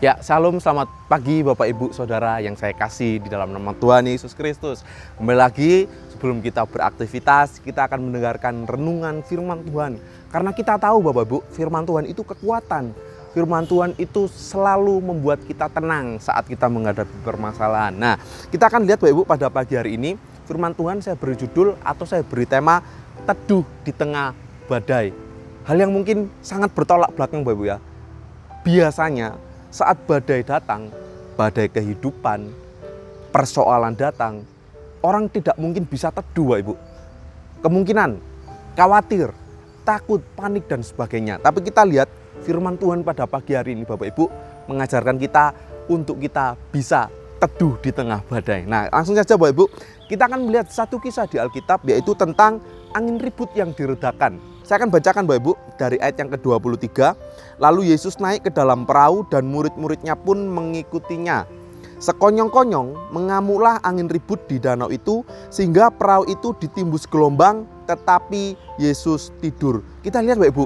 Ya, shalom, selamat pagi Bapak Ibu Saudara yang saya kasih di dalam nama Tuhan Yesus Kristus. Kembali lagi, sebelum kita beraktivitas, kita akan mendengarkan renungan firman Tuhan. Karena kita tahu Bapak Ibu, firman Tuhan itu kekuatan. Firman Tuhan itu selalu membuat kita tenang saat kita menghadapi permasalahan. Nah, kita akan lihat Bapak Ibu pada pagi hari ini, firman Tuhan saya beri judul atau saya beri tema Teduh di Tengah Badai. Hal yang mungkin sangat bertolak belakang Bapak Ibu ya. Biasanya saat badai datang, badai kehidupan, persoalan datang, orang tidak mungkin bisa teduh Bapak Ibu. Kemungkinan khawatir, takut, panik dan sebagainya. Tapi kita lihat firman Tuhan pada pagi hari ini Bapak Ibu mengajarkan kita untuk kita bisa teduh di tengah badai. Nah, langsung saja Bapak Ibu, kita akan melihat satu kisah di Alkitab, yaitu tentang angin ribut yang diredakan. Saya akan bacakan Bapak Ibu dari ayat yang ke-23. Lalu Yesus naik ke dalam perahu dan murid-muridnya pun mengikutinya. Sekonyong-konyong mengamuklah angin ribut di danau itu sehingga perahu itu ditimbus gelombang, tetapi Yesus tidur. Kita lihat Bapak Ibu,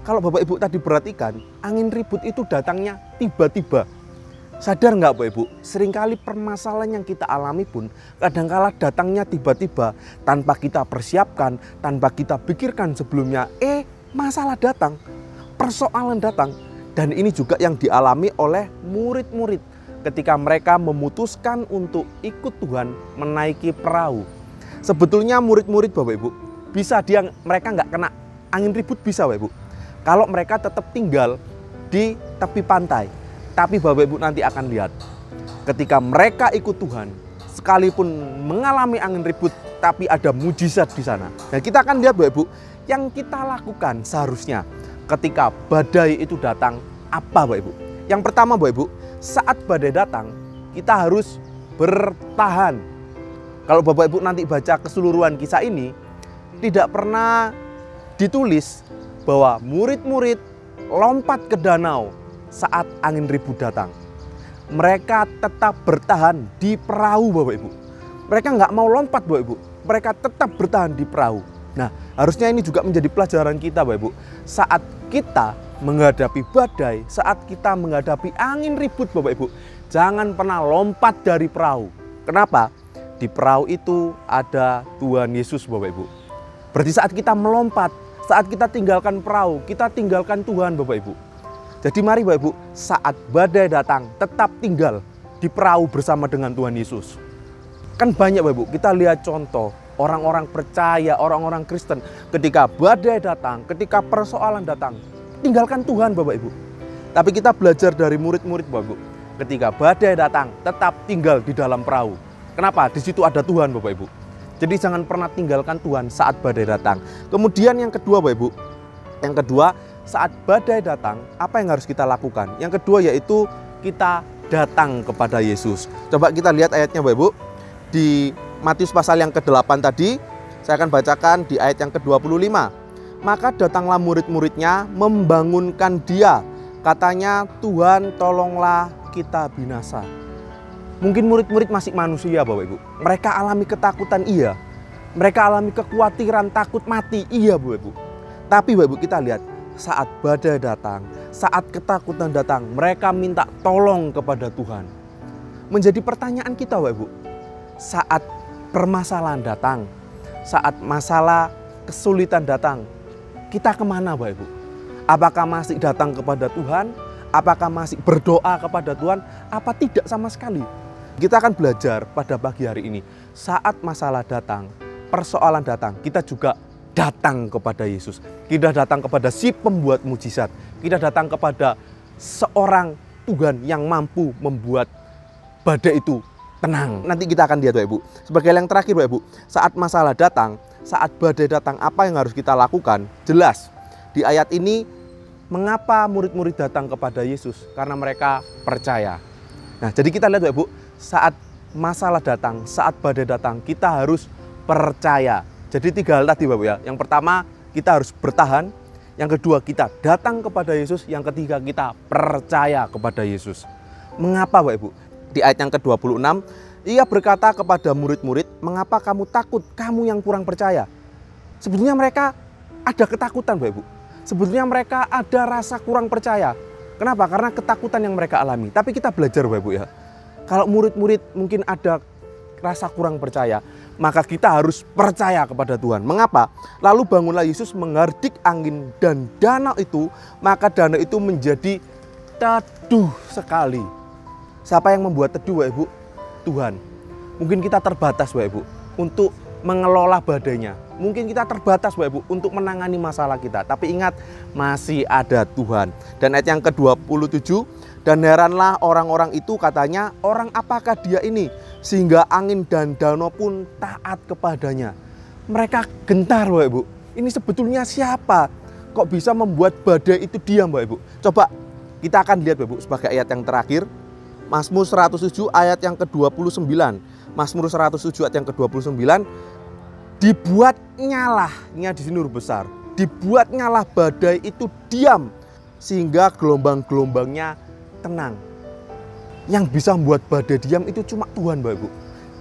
kalau Bapak Ibu tadi perhatikan, angin ribut itu datangnya tiba-tiba. Sadar nggak Bapak Ibu, seringkali permasalahan yang kita alami pun kadangkala datangnya tiba-tiba tanpa kita persiapkan, tanpa kita pikirkan sebelumnya. Masalah datang, persoalan datang. Dan ini juga yang dialami oleh murid-murid ketika mereka memutuskan untuk ikut Tuhan menaiki perahu. Sebetulnya murid-murid Bapak Ibu, mereka nggak kena angin ribut bisa Bapak Ibu, kalau mereka tetap tinggal di tepi pantai. Tapi Bapak Ibu nanti akan lihat, ketika mereka ikut Tuhan, sekalipun mengalami angin ribut, tapi ada mujizat di sana. Dan kita akan lihat Bapak Ibu, yang kita lakukan seharusnya ketika badai itu datang, apa Bapak Ibu? Yang pertama Bapak Ibu, saat badai datang, kita harus bertahan. Kalau Bapak Ibu nanti baca keseluruhan kisah ini, tidak pernah ditulis bahwa murid-murid lompat ke danau saat angin ribut datang. Mereka tetap bertahan di perahu Bapak Ibu. Mereka nggak mau lompat Bapak Ibu. Mereka tetap bertahan di perahu. Nah, harusnya ini juga menjadi pelajaran kita Bapak Ibu. Saat kita menghadapi badai, saat kita menghadapi angin ribut Bapak Ibu, jangan pernah lompat dari perahu. Kenapa? Di perahu itu ada Tuhan Yesus Bapak Ibu. Berarti saat kita melompat, saat kita tinggalkan perahu, kita tinggalkan Tuhan Bapak Ibu. Jadi mari Bapak Ibu, saat badai datang tetap tinggal di perahu bersama dengan Tuhan Yesus. Kan banyak Bapak Ibu, kita lihat contoh orang-orang percaya, orang-orang Kristen ketika badai datang, ketika persoalan datang, tinggalkan Tuhan Bapak Ibu. Tapi kita belajar dari murid-murid Bapak Ibu, ketika badai datang tetap tinggal di dalam perahu. Kenapa? Di situ ada Tuhan Bapak Ibu. Jadi jangan pernah tinggalkan Tuhan saat badai datang. Kemudian yang kedua Bapak Ibu, yang kedua, saat badai datang, apa yang harus kita lakukan? Yang kedua yaitu kita datang kepada Yesus. Coba kita lihat ayatnya Bapak Ibu. Di Matius pasal yang ke-8 tadi, saya akan bacakan di ayat yang ke-25. Maka datanglah murid-muridnya membangunkan dia. Katanya, Tuhan tolonglah kita binasa. Mungkin murid-murid masih manusia Bapak Ibu. Mereka alami ketakutan iya. Mereka alami kekhawatiran, takut mati iya Bapak Ibu. Tapi Bapak Ibu kita lihat, saat badai datang, saat ketakutan datang, mereka minta tolong kepada Tuhan. Menjadi pertanyaan kita Bapak Ibu, saat permasalahan datang, saat masalah kesulitan datang, kita kemana Bapak Ibu? Apakah masih datang kepada Tuhan? Apakah masih berdoa kepada Tuhan? Apa tidak sama sekali? Kita akan belajar pada pagi hari ini, saat masalah datang, persoalan datang, kita juga datang kepada Yesus. Kita datang kepada si pembuat mujizat. Kita datang kepada seorang Tuhan yang mampu membuat badai itu tenang. Nanti kita akan lihat Bapak Ibu. Sebagai yang terakhir Bapak Ibu, saat masalah datang, saat badai datang, apa yang harus kita lakukan? Jelas di ayat ini, mengapa murid-murid datang kepada Yesus? Karena mereka percaya. Nah, jadi kita lihat Bapak Ibu, saat masalah datang, saat badai datang, kita harus percaya. Jadi 3 hal tadi Bapak ya. Yang pertama, kita harus bertahan. Yang kedua, kita datang kepada Yesus. Yang ketiga, kita percaya kepada Yesus. Mengapa Bapak Ibu? Di ayat yang ke-26, ia berkata kepada murid-murid, mengapa kamu takut, kamu yang kurang percaya? Sebetulnya mereka ada ketakutan Bapak Ibu. Sebetulnya mereka ada rasa kurang percaya. Kenapa? Karena ketakutan yang mereka alami. Tapi kita belajar Bapak Ibu ya. Kalau murid-murid mungkin ada rasa kurang percaya, maka kita harus percaya kepada Tuhan. Mengapa? Lalu bangunlah Yesus menghardik angin dan danau itu, maka danau itu menjadi teduh sekali. Siapa yang membuat teduh Bapak Ibu? Tuhan. Mungkin kita terbatas Bapak Ibu untuk mengelola badainya. Mungkin kita terbatas Bapak Ibu untuk menangani masalah kita. Tapi ingat, masih ada Tuhan. Dan ayat yang ke-27, dan heranlah orang-orang itu, katanya, orang apakah dia ini? Sehingga angin dan danau pun taat kepadanya. Mereka gentar Bapak Ibu. Ini sebetulnya siapa? Kok bisa membuat badai itu diam Bapak Ibu? Coba kita akan lihat Bapak Ibu sebagai ayat yang terakhir. Mazmur 107 ayat yang ke-29. Mazmur 107 ayat yang ke-29. Dibuatnyalah, ini di sini huruf besar, dibuatnyalah badai itu diam sehingga gelombang-gelombangnya tenang. Yang bisa membuat badai diam itu cuma Tuhan Bapak Ibu.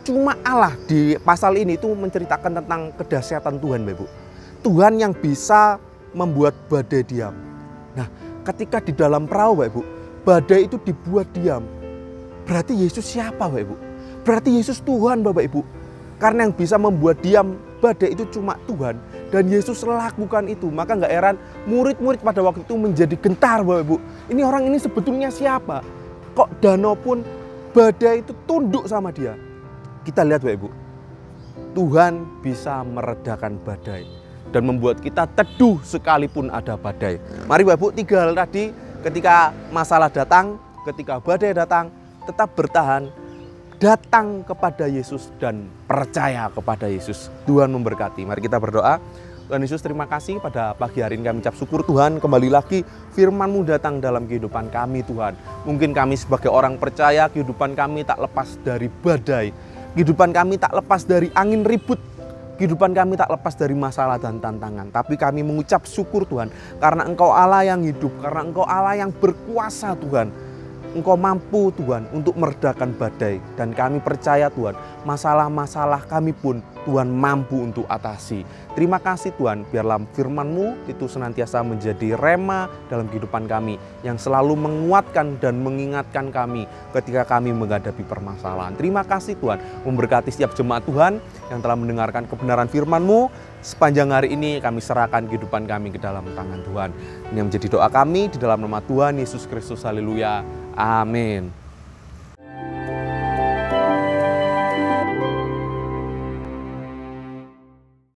Cuma Allah. Di pasal ini itu menceritakan tentang kedahsyatan Tuhan Bapak Ibu. Tuhan yang bisa membuat badai diam. Nah, ketika di dalam perahu Bapak Ibu, badai itu dibuat diam. Berarti Yesus siapa Bapak Ibu? Berarti Yesus Tuhan Bapak Ibu. Karena yang bisa membuat diam badai itu cuma Tuhan. Dan Yesus lakukan itu. Maka nggak heran murid-murid pada waktu itu menjadi gentar Bapak Ibu. Ini orang ini sebetulnya siapa? Kok danau pun badai itu tunduk sama dia? Kita lihat Bapak Ibu. Tuhan bisa meredakan badai. Dan membuat kita teduh sekalipun ada badai. Mari Bapak Ibu, 3 hal tadi, ketika masalah datang, ketika badai datang, tetap bertahan. Datang kepada Yesus dan percaya kepada Yesus. Tuhan memberkati. Mari kita berdoa. Tuhan Yesus, terima kasih pada pagi hari ini kami ucap syukur Tuhan. Kembali lagi firman-Mu datang dalam kehidupan kami Tuhan. Mungkin kami sebagai orang percaya kehidupan kami tak lepas dari badai. Kehidupan kami tak lepas dari angin ribut. Kehidupan kami tak lepas dari masalah dan tantangan. Tapi kami mengucap syukur Tuhan. Karena Engkau Allah yang hidup. Karena Engkau Allah yang berkuasa Tuhan. Engkau mampu Tuhan untuk meredakan badai. Dan kami percaya Tuhan, masalah-masalah kami pun Tuhan mampu untuk atasi. Terima kasih Tuhan, biarlah firman-Mu itu senantiasa menjadi rema dalam kehidupan kami. Yang selalu menguatkan dan mengingatkan kami ketika kami menghadapi permasalahan. Terima kasih Tuhan, memberkati setiap jemaat Tuhan yang telah mendengarkan kebenaran firman-Mu. Sepanjang hari ini kami serahkan kehidupan kami ke dalam tangan Tuhan. Ini yang menjadi doa kami di dalam nama Tuhan Yesus Kristus. Haleluya. Amin.